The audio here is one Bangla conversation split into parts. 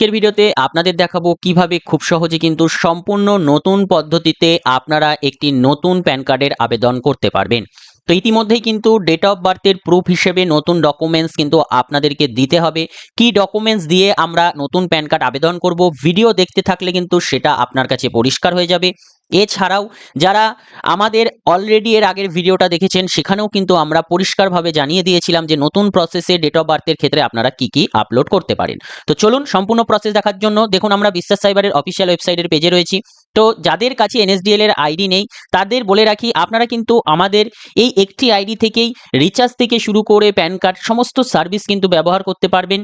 আজকের ভিডিওতে আপনাদের দেখাবো কিভাবে খুব সহজে কিন্তু সম্পূর্ণ নতুন পদ্ধতিতে আপনারা একটি নতুন প্যান কার্ডের আবেদন করতে পারবেন। তো ইতিমধ্যেই কিন্তু ডেট অফ বার্থের প্রুফ হিসেবে নতুন ডকুমেন্টস কিন্তু আপনাদেরকে দিতে হবে। কি ডকুমেন্টস দিয়ে আমরা নতুন প্যান কার্ড আবেদন করব, ভিডিও দেখতে থাকলে কিন্তু সেটা আপনার কাছে পরিষ্কার হয়ে যাবে। এছাড়াও যারা আমাদের অলরেডি এর আগের ভিডিওটা দেখেছেন, সেখানেও কিন্তু আমরা পরিষ্কারভাবে জানিয়ে দিয়েছিলাম যে নতুন প্রসেসে ডেট অফ বার্থের ক্ষেত্রে আপনারা কি কি আপলোড করতে পারেন। তো চলুন সম্পূর্ণ প্রসেস দেখার জন্য দেখুন আমরা বিশ্বাস সাইবারের অফিসিয়াল ওয়েবসাইটের পেজে রয়েছি। তো যাদের কাছে এনএসডিএল এর আইডি নেই তাদের বলে রাখি, আপনারা কিন্তু আমাদের এই একটি আইডি থেকেই রিচার্জ থেকে শুরু করে প্যান কার্ড সমস্ত সার্ভিস কিন্তু ব্যবহার করতে পারবেন।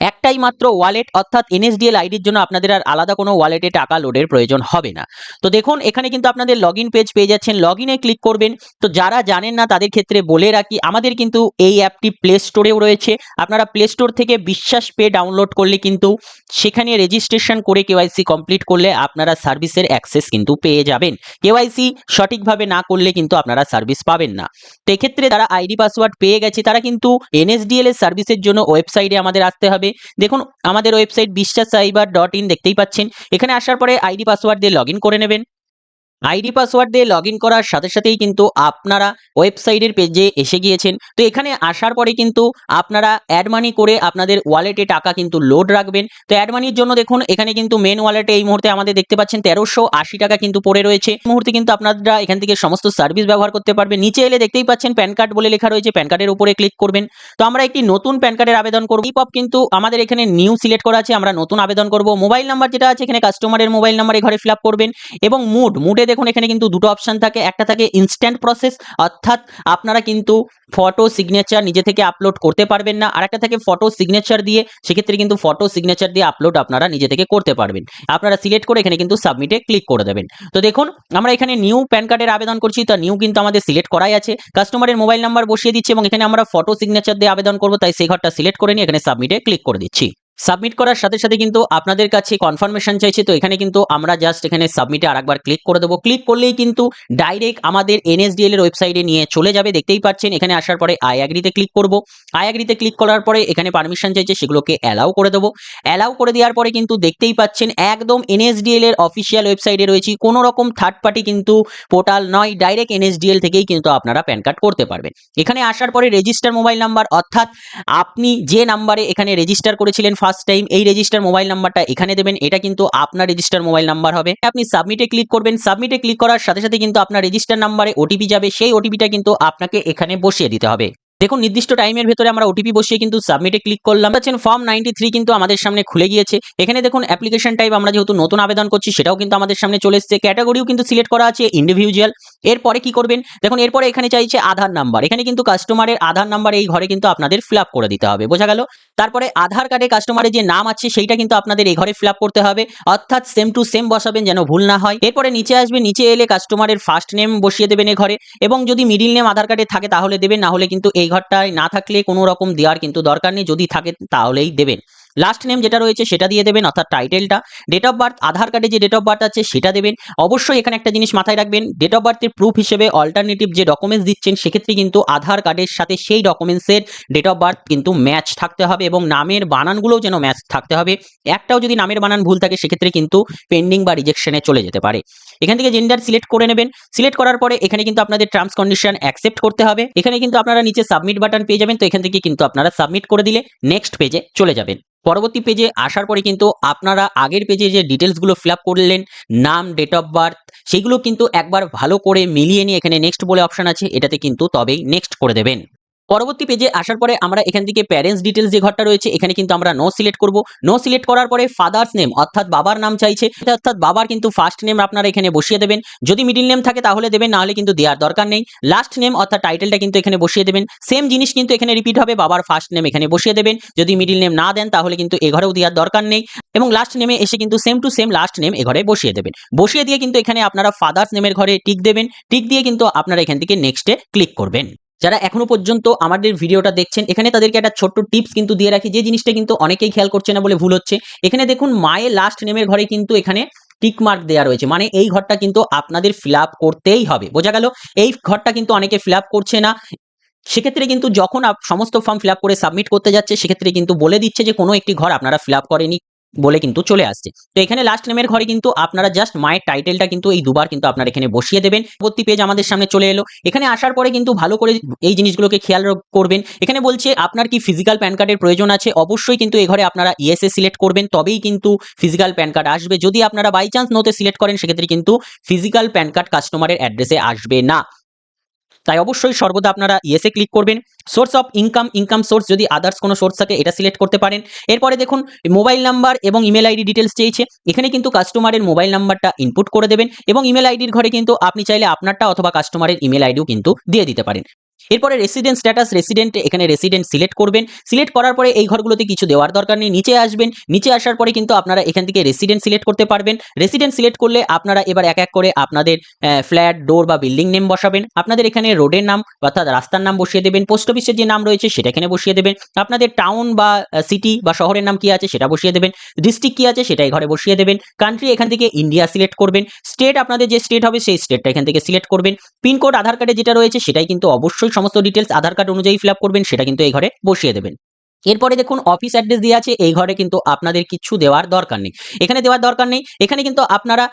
একটাই মাত্র ওয়ালেট, অর্থাৎ এনএসডিএল আইডির জন্য আপনাদের আর আলাদা কোনো ওয়ালেটে টাকা লোডের প্রয়োজন হবে না। তো দেখুন এখানে কিন্তু আপনাদের লগইন পেজ পেয়ে যাচ্ছেন, লগইনে ক্লিক করবেন। তো যারা জানেন না তাদের ক্ষেত্রে বলে রাখি, আমাদের কিন্তু এই অ্যাপটি প্লে স্টোরেও রয়েছে। আপনারা প্লে স্টোর থেকে বিশ্বাস পে ডাউনলোড করলে কিন্তু সেখানে রেজিস্ট্রেশন করে কেওয়াইসি কমপ্লিট করলে আপনারা সার্ভিসের অ্যাক্সেস কিন্তু পেয়ে যাবেন। কেওয়াইসি সঠিকভাবে না করলে কিন্তু আপনারা সার্ভিস পাবেন না। তো এক্ষেত্রে যারা আইডি পাসওয়ার্ড পেয়ে গেছে তারা কিন্তু এনএসডিএল এর সার্ভিসের জন্য ওয়েবসাইটে আমাদের আসতে হবে। দেখুন আমাদের ওয়েবসাইট বিশ্বাসসাইবার.in দেখতেই পাচ্ছেন। এখানে আসার পরে আইডি পাসওয়ার্ড দিয়ে লগইন করে নেবেন। আইডি পাসওয়ার্ড দিয়ে লগইন করার সাথে সাথেই কিন্তু আপনারা ওয়েবসাইটের পেজে এসে গিয়েছেন। তো এখানে আসার পরে কিন্তু আপনারা অ্যাড মানি করে আপনাদের ওয়ালেটে টাকা কিন্তু লোড রাখবেন। তো অ্যাড মানির জন্য দেখুন এখানে কিন্তু মেন ওয়ালেটে এই মুহূর্তে আমাদের দেখতে পাচ্ছেন 1380 টাকা কিন্তু পড়ে রয়েছে। এই মুহূর্তে কিন্তু আপনারা এখান থেকে সমস্ত সার্ভিস ব্যবহার করতে পারবেন। নিচে এলে দেখতেই পাচ্ছেন প্যান কার্ড বলে লেখা রয়েছে, প্যান কার্ডের উপরে ক্লিক করবেন। তো আমরা একটি নতুন প্যান কার্ডের আবেদন করব। এই পপ কিন্তু আমাদের এখানে নিউ সিলেক্ট করা আছে, আমরা নতুন আবেদন করব। মোবাইল নাম্বার যেটা আছে এখানে কাস্টমারের মোবাইল নাম্বার এই ঘরে ফিল আপ করবেন। এবং মুডে দেখুন এখানে কিন্তু দুটো অপশন থাকে, একটা থাকে ইনস্ট্যান্ট প্রসেস, অর্থাৎ আপনারা কিন্তু ফটো সিগনেচার নিজে থেকে আপলোড করতে পারবেন না, আর একটা থাকে ফটো সিগনেচার দিয়ে, সেক্ষেত্রে কিন্তু ফটো সিগনেচার দিয়ে আপলোড আপনারা নিজে থেকে করতে পারবেন। আপনারা সিলেক্ট করে এখানে কিন্তু সাবমিটে ক্লিক করে দেবেন। তো দেখুন আমরা এখানে নিউ প্যান কার্ডের আবেদন করছি, তো নিউ কিন্তু আমাদের সিলেক্ট করাই আছে। কাস্টমারের মোবাইল নাম্বার বসিয়ে দিচ্ছি এবং এখানে আমরা ফটো সিগনেচার দিয়ে আবেদন করব, তাই সেই ঘরটা সিলেক্ট করে নিয়ে এখানে সাবমিটে ক্লিক করে দিচ্ছি। সাবমিট করার সাথে সাথে কিন্তু আপনাদের কাছে কনফার্মেশন চাইছে, তো এখানে কিন্তু আমরা জাস্ট এখানে সাবমিটে আরেকবার ক্লিক করে দেবো। ক্লিক করলেই কিন্তু ডাইরেক্ট আমাদের এনএসডিএল এর ওয়েবসাইটে নিয়ে চলে যাবে। দেখতেই পাচ্ছেন এখানে আসার পরে আই অ্যাগ্রিতে ক্লিক করব। আই অ্যাগ্রিতে ক্লিক করার পরে এখানে পারমিশন চাইছে, সেগুলোকে অ্যালাউ করে দেবো। অ্যালাউ করে দেওয়ার পরে কিন্তু দেখতেই পাচ্ছেন একদম এনএসডিএল এর অফিসিয়াল ওয়েবসাইটে রয়েছে, কোনো রকম থার্ড পার্টি কিন্তু পোর্টাল নয়, ডাইরেক্ট এনএসডিএল থেকেই কিন্তু আপনারা প্যান কার্ড করতে পারবেন। এখানে আসার পরে রেজিস্টার মোবাইল নাম্বার, অর্থাৎ আপনি যে নাম্বারে এখানে রেজিস্টার করেছিলেন ফার্স্ট টাইম, এই রেজিস্টার মোবাইল নাম্বারটা এখানে দেবেন। এটা কিন্তু আপনার রেজিস্টার মোবাইল নাম্বার হবে। আপনি সাবমিটে ক্লিক করবেন। সাবমিটে ক্লিক করার সাথে সাথে কিন্তু আপনার রেজিস্টার নাম্বারে ওটিপি যাবে, সেই ওটিপিটা কিন্তু আপনাকে এখানে বসিয়ে দিতে হবে। দেখুন নির্দিষ্ট টাইমের ভেতরে আমরা ওটিপি বসিয়ে কিন্তু সাবমিটে ক্লিক করলাম। দেখছেন ফর্ম 93 কিন্তু আমাদের সামনে খুলে গিয়েছে। এখানে দেখুন অ্যাপ্লিকেশন টাইপ আমরা যেহেতু নতুন আবেদন করছি সেটাও কিন্তু আমাদের সামনে চলে এসেছে। ক্যাটাগরিও কিন্তু সিলেক্ট করা আছে ইন্ডিভিজুয়াল। এরপরে কি করবেন দেখুন, এরপরে এখানে চাইছে আধার নাম্বার। এখানে কিন্তু কাস্টমারের আধার নাম্বার এই ঘরে কিন্তু আপনাদের ফিল আপ করে দিতে হবে, বোঝা গেল। তারপরে আধার কার্ডে কাস্টমারের যে নাম আছে সেইটা কিন্তু আপনাদের এই ঘরে ফিল আপ করতে হবে, অর্থাৎ সেম টু সেম বসাবেন যেন ভুল না হয়। এরপরে নিচে আসবে, নিচে এলে কাস্টমারের ফার্স্ট নেম বসিয়ে দেবেন এই ঘরে, এবং যদি মিডিল নেম আধার কার্ডে থাকে তাহলে দেবেন, না হলে কিন্তু এই ঘরটায় না থাকলে কোনো রকম দেওয়ার কিন্তু দরকার নেই, যদি থাকে তাহলেই দেবেন। লাস্ট নেম যেটা রয়েছে সেটা দিয়ে দেবেন, অর্থাৎ টাইটেলটা। ডেট অফ বার্থ আধার কার্ডে যে ডেট অফ বার্থ আছে সেটা দেবেন। অবশ্যই এখানে একটা জিনিস মাথায় রাখবেন, ডেট অফ বার্থের প্রুফ হিসেবে অল্টারনেটিভ যে ডকুমেন্টস দিচ্ছেন সেক্ষেত্রে কিন্তু আধার কার্ডের সাথে সেই ডকুমেন্টসের ডেট অফ বার্থ কিন্তু ম্যাচ থাকতে হবে, এবং নামের বানানগুলোও যেন ম্যাচ থাকতে হবে। একটাও যদি নামের বানান ভুল থাকে সেক্ষেত্রে কিন্তু পেন্ডিং বা রিজেকশনে চলে যেতে পারে। এখান থেকে জেন্ডার সিলেক্ট করে নেবেন। সিলেক্ট করার পরে এখানে কিন্তু আপনাদের টার্মস কন্ডিশন অ্যাকসেপ্ট করতে হবে। এখানে কিন্তু আপনারা নিচে সাবমিট বাটন পেয়ে যাবেন, তো এখান থেকে কিন্তু আপনারা সাবমিট করে দিলে নেক্সট পেজে চলে যাবেন। পরবর্তী পেজে আসার পরে কিন্তু আপনারা আগের পেজে যে ডিটেলসগুলো ফিল আপ করলেন, নাম, ডেট অফ বার্থ, সেগুলো কিন্তু একবার ভালো করে মিলিয়ে নিয়ে এখানে নেক্সট বলে অপশন আছে, এটাতে কিন্তু তবেই নেক্সট করে দেবেন। পরবর্তী পেজে আসার পরে আমরা এখান থেকে প্যারেন্টস ডিটেলস যে ঘরটা রয়েছে এখানে কিন্তু আমরা নো সিলেক্ট করব। নো সিলেক্ট করার পরে ফাদার্স নেম, অর্থাৎ বাবার নাম চাইছে, অর্থাৎ বাবার কিন্তু ফার্স্ট নেম আপনারা এখানে বসিয়ে দেবেন। যদি মিডিল নেম থাকে তাহলে দেবেন, না হলে কিন্তু দেওয়ার দরকার নেই। লাস্ট নেম অর্থাৎ টাইটেলটা কিন্তু এখানে বসিয়ে দেবেন। সেম জিনিস কিন্তু এখানে রিপিট হবে, বাবার ফার্স্ট নেম এখানে বসিয়ে দেবেন। যদি মিডিল নেম না দেন তাহলে কিন্তু এ ঘরেও দেওয়ার দরকার নেই, এবং লাস্ট নেমে এসে কিন্তু same to same last name এ ঘরে বসিয়ে দেবেন। বসিয়ে দিয়ে কিন্তু এখানে আপনারা ফাদার্স নেমের ঘরে টিক দেবেন। টিক দিয়ে কিন্তু আপনারা এখান থেকে নেক্সটে ক্লিক করবেন। যারা এখনো পর্যন্ত আমাদের ভিডিওটা দেখছেন এখানে তাদেরকে একটা ছোট্ট টিপস কিন্তু দিয়ে রাখি, যে জিনিসটা কিন্তু অনেকেই খেয়াল করছে না বলে ভুল হচ্ছে। এখানে দেখুন মায়ের লাস্ট নেমের ঘরে কিন্তু এখানে টিক মার্ক দেওয়া রয়েছে, মানে এই ঘরটা কিন্তু আপনাদের ফিল আপ করতেই হবে, বোঝা গেল। এই ঘরটা কিন্তু অনেকে ফিল আপ করছে না, সেক্ষেত্রে কিন্তু যখন সমস্ত ফর্ম ফিল আপ করে সাবমিট করতে যাচ্ছে সেক্ষেত্রে কিন্তু বলে দিচ্ছে যে কোনো একটি ঘর আপনারা ফিল আপ করেনি। বলে কিন্তু চলে আসছে। তো এখানে লাস্ট নেমের ঘরে কিন্তু আপনারা জাস্ট মায়ের টাইটেলটা কিন্তু এই দুবার কিন্তু আপনারা এখানে বসিয়ে দেবেন। পরবর্তী পেজ আমাদের সামনে চলে এলো। এখানে আসার পরে কিন্তু ভালো করে এই জিনিসগুলোকে খেয়াল করবেন। এখানে বলছে আপনার কি ফিজিক্যাল প্যান কার্ডের প্রয়োজন আছে? অবশ্যই কিন্তু এই ঘরে আপনারা ইয়েস এ সিলেক্ট করবেন, তবেই কিন্তু ফিজিক্যাল প্যান কার্ড আসবে। যদি আপনারা বাই চান্স নোতে সিলেক্ট করেন সেক্ষেত্রে কিন্তু ফিজিক্যাল প্যান কার্ড কাস্টমারের অ্যাড্রেসে আসবে না। তাই অবশ্যই সর্বদা আপনারা ইয়েসে ক্লিক করবেন। সোর্স অফ ইনকাম সোর্স যদি আদার্স কোনো সোর্স থাকে এটা সিলেক্ট করতে পারেন। এরপরে দেখুন মোবাইল নাম্বার এবং ইমেল আইডি ডিটেলস চেয়েছে। এখানে কিন্তু কাস্টমারের মোবাইল নাম্বারটা ইনপুট করে দেবেন এবং ইমেল আইডির ঘরে কিন্তু আপনি চাইলে আপনারটা অথবা কাস্টমারের ইমেল আইডিও কিন্তু দিয়ে দিতে পারেন। এরপরে রেসিডেন্ট স্ট্যাটাস, এখানে রেসিডেন্ট সিলেক্ট করবেন। সিলেক্ট করার পরে এই ঘরগুলোতে কিছু দেওয়ার দরকার নেই, নিচে আসবেন। নিচে আসার পরে কিন্তু আপনারা এখান থেকে রেসিডেন্ট সিলেক্ট করতে পারবেন। রেসিডেন্ট সিলেক্ট করলে আপনারা এবার এক এক করে আপনাদের ফ্ল্যাট, ডোর বা বিল্ডিং নেম বসাবেন। আপনাদের এখানে রোডের নাম অর্থাৎ রাস্তার নাম বসিয়ে দেবেন। পোস্ট অফিসের যে নাম রয়েছে সেটা এখানে বসিয়ে দেবেন। আপনাদের টাউন বা সিটি বা শহরের নাম কি আছে সেটা বসিয়ে দেবেন। ডিস্ট্রিক্ট কি আছে সেটা এই ঘরে বসিয়ে দেবেন। কান্ট্রি এখান থেকে ইন্ডিয়া সিলেক্ট করবেন। স্টেট আপনাদের যে স্টেট হবে সেই স্টেটটা এখান থেকে সিলেক্ট করবেন। পিনকোড আধার কার্ডে যেটা রয়েছে সেটাই কিন্তু অবশ্যই সমস্ত ডিটেলস আধার কার্ড অনুযায়ী ফিল আপ করবেন, সেটা কিন্তু এই ঘরে বসিয়ে দেবেন। এরপরে দেখুন অফিস অ্যাড্রেস দেওয়া আছে, এই ঘরে কিন্তু আপনাদের কিছু দেওয়ার দরকার নেই। এখানে দেওয়ার দরকার নেই। এখানে কিন্তু আপনারা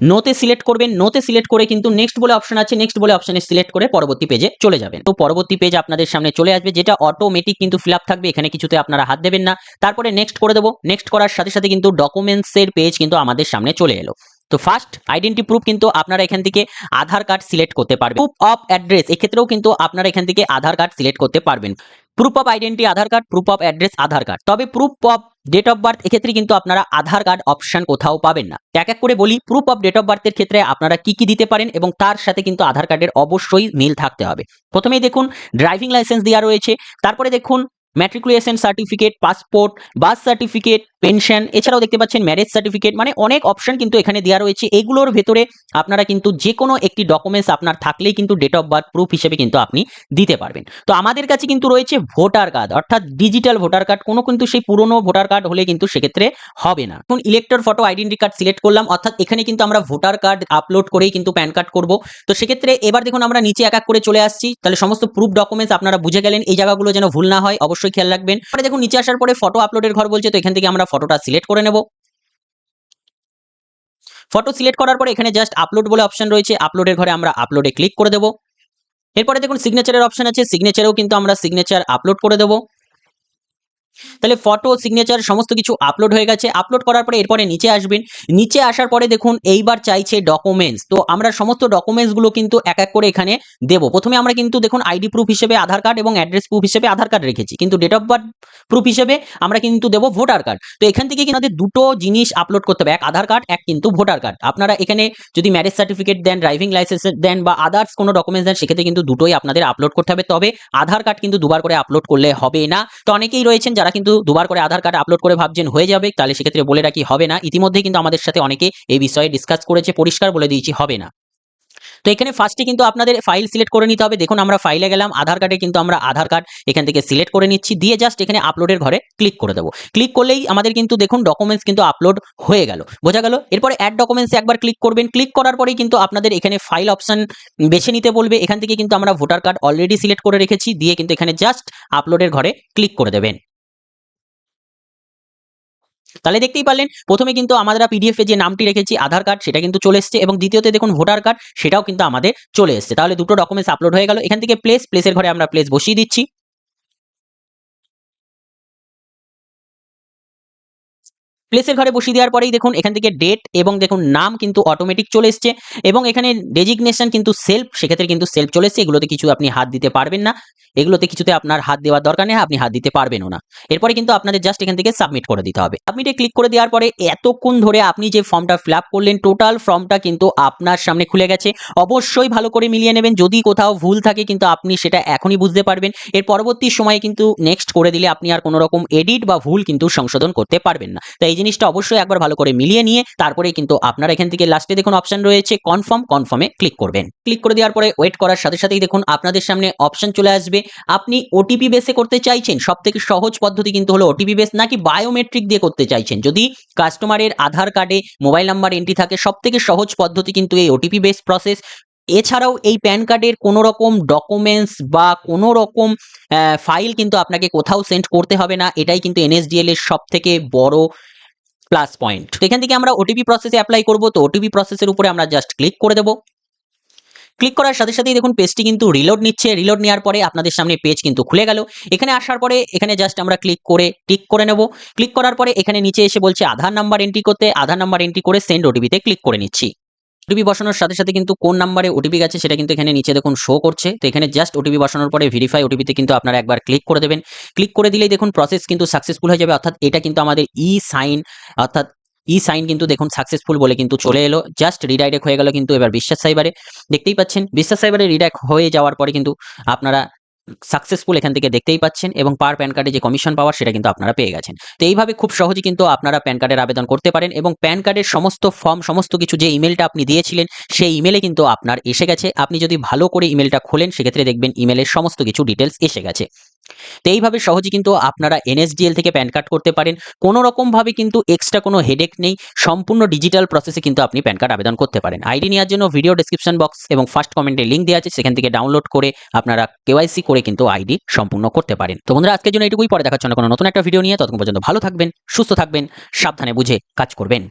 নোতে সিলেক্ট করবেন। নোতে সিলেক্ট করে কিন্তু নেক্সট বলে অপশন আছে, নেক্সট বলে অপশনে সিলেক্ট করে পরবর্তী পেজে চলে যাবেন। তো পরবর্তী পেজ আপনাদের সামনে চলে আসবে, যেটা অটোমেটিক কিন্তু ফিল আপ থাকবে। এখানে কিছুতে আপনারা হাত দেবেন না। তারপরে নেক্সট করে দেবো। নেক্সট করার সাথে সাথে কিন্তু ডকুমেন্টসের পেজ কিন্তু আমাদের সামনে চলে এলো। তো ফার্স্ট আইডেন্টি প্রুফ কিন্তু আপনারা এখান থেকে আধার কার্ড সিলেক্ট করতে পারবেন। প্রুফ অফ অ্যাড্রেস এক্ষেত্রেও কিন্তু আপনারা এখান থেকে আধার কার্ড সিলেক্ট করতে পারবেন। Proof of identity Aadhaar card, proof of address Aadhaar card. তবে proof of date of birth এক্ষেত্রে কিন্তু আপনারা আধার কার্ড অপশন কোথাও পাবেন না। এক এক করে বলি, প্রুফ অফ ডেট অফ বার্থের ক্ষেত্রে আপনারা কি কি দিতে পারেন এবং তার সাথে কিন্তু আধার কার্ডের অবশ্যই মিল থাকতে হবে। প্রথমেই দেখুন ড্রাইভিং লাইসেন্স দেওয়া রয়েছে। তারপরে দেখুন matriculation certificate, passport, birth certificate, pension, এছাড়াও দেখতে পাচ্ছেন ম্যারেজ সার্টিফিকেট, মানে অনেক অপশন কিন্তু এখানে দেওয়া রয়েছে। এগুলোর ভেতরে আপনারা কিন্তু যে কোনো একটি ডকুমেন্টস আপনার থাকলেই কিন্তু ডেট অফ বার্থ প্রুফ হিসেবে কিন্তু আপনি দিতে পারবেন। তো আমাদের কাছে কিন্তু রয়েছে ভোটার কার্ড, অর্থাৎ ডিজিটাল ভোটার কার্ড। কোনো কিন্তু সেই পুরনো ভোটার কার্ড হলে কিন্তু সেক্ষেত্রে হবে না। এখন elector photo identity card select করলাম, অর্থাৎ এখানে কিন্তু আমরা ভোটার কার্ড আপলোড করেই কিন্তু প্যান কার্ড করব। তো সেক্ষেত্রে এবার দেখুন আমরা নিচে এক এক করে চলে আসছি। তাহলে সমস্ত প্রুফ ডকুমেন্টস আপনারা বুঝে গেলেন, এই জায়গাগুলো যেন ভুল না হয় অবশ্যই খেয়াল রাখবেন। পরে দেখুন নিচে আসার পরে ফটো আপলোডের ঘর বলছে, তো এখান থেকে আমরা ফটোটা সিলেক্ট করে নেব। ফটো সিলেক্ট করার পরে এখানে জাস্ট আপলোড বলে অপশন রয়েছে, আপলোডের ঘরে আমরা আপলোডে ক্লিক করে দেব। এরপরে দেখুন সিগনেচারের অপশন আছে, সিগনেচারেও কিন্তু আমরা সিগনেচার আপলোড করে দেব। তাহলে ফটো, সিগনেচার সমস্ত কিছু আপলোড হয়ে গেছে। আপলোড করার পরে এরপরে নিচে আসবেন। নিচে আসার পরে দেখুন এইবার চাইছে ডকুমেন্টস। তো আমরা সমস্ত ডকুমেন্টসগুলো কিন্তু এক এক করে এখানে দেব। প্রথমে আমরা কিন্তু দেখুন আইডি প্রুফ হিসেবে আধার কার্ড এবং অ্যাড্রেস প্রুফ হিসেবে আধার কার্ড রেখেছি, কিন্তু ডেট অফ বার্থ প্রুফ হিসেবে আমরা কিন্তু দেব ভোটার কার্ড। তো এখান থেকে কিন্তু আমাদের দুটো জিনিস আপলোড করতে হবে, এক আধার কার্ড, এক কিন্তু ভোটার কার্ড। আপনারা এখানে যদি ম্যারেজ সার্টিফিকেট দেন, ড্রাইভিং লাইসেন্স দেন বা আদার্স কোনো ডকুমেন্টস দেন, সেক্ষেত্রে কিন্তু দুটোই আপনাদের আপলোড করতে হবে। তবে আধার কার্ড কিন্তু দুবার করে আপলোড করলে হবে না। তো অনেকেই রয়েছেন যারা কিন্তু দুবার করে আধার কার্ড আপলোড করে ভাবছেন হয়ে যাবে, তাহলে সেক্ষেত্রে বলে রাখি হবে না। ইতিমধ্যেই কিন্তু আমাদের সাথে অনেকে এই বিষয়ে ডিসকাস করেছে, পরিষ্কার বলে দিয়েছি হবে না। তো এখানে ফার্স্টে কিন্তু আপনাদের ফাইল সিলেক্ট করে নিতে হবে। দেখুন আমরা ফাইলে গেলাম, আধার কার্ডে কিন্তু আমরা আধার কার্ড এখান থেকে সিলেক্ট করে নিচ্ছি, দিয়ে জাস্ট এখানে আপলোডের ঘরে ক্লিক করে দেবো। ক্লিক করলেই আমাদের কিন্তু দেখুন ডকুমেন্টস কিন্তু আপলোড হয়ে গেল, বোঝা গেল। এরপরে অ্যাড ডকুমেন্টসে একবার ক্লিক করবেন। ক্লিক করার পরেই কিন্তু আপনাদের এখানে ফাইল অপশন বেছে নিতে বলবে। এখান থেকে কিন্তু আমরা ভোটার কার্ড অলরেডি সিলেক্ট করে রেখেছি, দিয়ে কিন্তু এখানে জাস্ট আপলোডের ঘরে ক্লিক করে দেবেন। তাহলে দেখতেই পারলেন প্রথমে কিন্তু আমরা পিডিএফ এ যে নামটি রেখেছি আধার কার্ড সেটা কিন্তু চলে এসেছে, এবং দ্বিতীয়তে দেখুন ভোটার কার্ড সেটাও কিন্তু আমাদের চলে এসেছে। তাহলে দুটো ডকুমেন্টস আপলোড হয়ে গেল। এখান থেকে প্লেসের ঘরে আমরা প্লেস বসিয়ে দিচ্ছি। প্লেসের ঘরে বসিয়ে দেওয়ার পরেই দেখুন এখান থেকে ডেট এবং দেখুন নাম কিন্তু অটোমেটিক চলে এসছে, এবং এখানে ডেজিগনেশন কিন্তু সেলফ, সেক্ষেত্রে কিন্তু সেলফ চলে এসছে। এগুলোতে কিছু আপনি হাত দিতে পারবেন না, এগুলোতে কিছুতে আপনার হাত দেওয়ার দরকার নেই, আপনি হাত দিতে পারবেনও না। এরপরে কিন্তু আপনাদের জাস্ট এখান থেকে সাবমিট করে দিতে হবে। সাবমিটে ক্লিক করে দেওয়ার পরে এতক্ষণ ধরে আপনি যে ফর্মটা ফিল আপ করলেন, টোটাল ফর্মটা কিন্তু আপনার সামনে খুলে গেছে। অবশ্যই ভালো করে মিলিয়ে নেবেন, যদি কোথাও ভুল থাকে কিন্তু আপনি সেটা এখনই বুঝতে পারবেন। এর পরবর্তী সময়ে কিন্তু নেক্সট করে দিলে আপনি আর কোনো রকম এডিট বা ভুল কিন্তু সংশোধন করতে পারবেন না। তাই এই জিনিসটা অবশ্যই একবার ভালো করে মিলিয়ে নিয়ে তারপরে কিন্তু আপনারা এখান থেকে লাস্টে দেখুন অপশন রয়েছে কনফার্মে ক্লিক করবেন। ক্লিক করে দেওয়ার পরে ওয়েট করার সাথে সাথেই দেখুন আপনাদের সামনে অপশন চলে আসবে। আপনি ওটিপি বেসে করতে চাইছেন, সবথেকে সহজ পদ্ধতি কিন্তু হলো ওটিপি বেস, নাকি বায়োমেট্রিক দিয়ে করতে চাইছেন। যদি কাস্টমারের আধার কার্ডে মোবাইল নাম্বার এন্ট্রি থাকে, সবথেকে সহজ পদ্ধতি কিন্তু এই ওটিপি বেস প্রসেস। এছাড়াও এই প্যান কার্ডের কোনো রকম ডকুমেন্টস বা কোনো রকম ফাইল কিন্তু আপনাকে কোথাও সেন্ড করতে হবে না। এটাই কিন্তু এনএসডিএল এর সবথেকে বড় প্লাস পয়েন্ট। তো এখান থেকে আমরা ওটিপি প্রসেসে অ্যাপ্লাই করব। তো ওটিপি প্রসেসের উপরে আমরা জাস্ট ক্লিক করে দেব। ক্লিক করার সাথে সাথেই দেখুন পেজটি কিন্তু রিলোড নিচ্ছে। রিলোড নেওয়ার পরে আপনাদের সামনে পেজ কিন্তু খুলে গেল। এখানে আসার পরে এখানে জাস্ট আমরা ক্লিক করে টিক করে নেব। ক্লিক করার পরে এখানে নিচে এসে বলছে আধার নাম্বার এন্ট্রি করতে। আধার নাম্বার এন্ট্রি করে সেন্ড ওটিপিতে ক্লিক করে নিচ্ছি। ওটিপি বসানোর সাথে সাথে কিন্তু কোন নাম্বারে ওটিপি গেছে সেটা কিন্তু এখানে নিচে দেখুন শো করছে। তো এখানে জাস্ট ওটিপি বসানোর পরে ভেরিফাই ওটিপিতে কিন্তু আপনারা একবার ক্লিক করে দেবেন। ক্লিক করে দিলেই দেখুন প্রসেস কিন্তু সাকসেসফুল হয়ে যাবে। অর্থাৎ এটা কিন্তু আমাদের সাইন অর্থাৎ সাইন কিন্তু দেখুন সাকসেসফুল বলে কিন্তু চলে এলো। জাস্ট রিডাইরেক্ট হয়ে গেল কিন্তু এবার বিশ্বাস সাইবারে। দেখতেই পাচ্ছেন বিশ্বাস সাইবারে রিডাইরেক্ট হয়ে যাওয়ার পরে কিন্তু আপনারা সাকসেসফুল এখান থেকে দেখতেই পাচ্ছেন এবং পার প্যান কার্ডে যে কমিশন পাওয়ার সেটা কিন্তু আপনারা পেয়ে গেছেন। তো এইভাবে খুব সহজে কিন্তু আপনারা প্যান কার্ডের আবেদন করতে পারেন এবং প্যান কার্ডের সমস্ত ফর্ম সমস্ত কিছু যে ইমেলটা আপনি দিয়েছিলেন সেই ইমেলে কিন্তু আপনার এসে গেছে। আপনি যদি ভালো করে ইমেলটা খোলেন সেক্ষেত্রে দেখবেন ইমেলের সমস্ত কিছু ডিটেলস এসে গেছে। তো এইভাবে সহজে কিন্তু আপনারা এনএসডিএল থেকে প্যান কার্ড করতে পারেন। কোনো রকমভাবে কিন্তু এক্সট্রা কোনো হেডেক নেই। সম্পূর্ণ ডিজিটাল প্রসেসে কিন্তু আপনি প্যান কার্ড আবেদন করতে পারেন। আইডি নেওয়ার জন্য ভিডিও ডেসক্রিপশন বক্স এবং ফার্স্ট কমেন্টে লিঙ্ক দেওয়া আছে, সেখান থেকে ডাউনলোড করে আপনারা কেওয়াইসি করে কিন্তু আইডি সম্পূর্ণ করতে পারেন। তো বন্ধুরা আজকের জন্য এটুকুই, পরে দেখার জন্য কোনো নতুন একটা ভিডিও নিয়ে। ততক্ষণ পর্যন্ত ভালো থাকবেন, সুস্থ থাকবেন, সাবধানে বুঝে কাজ করবেন।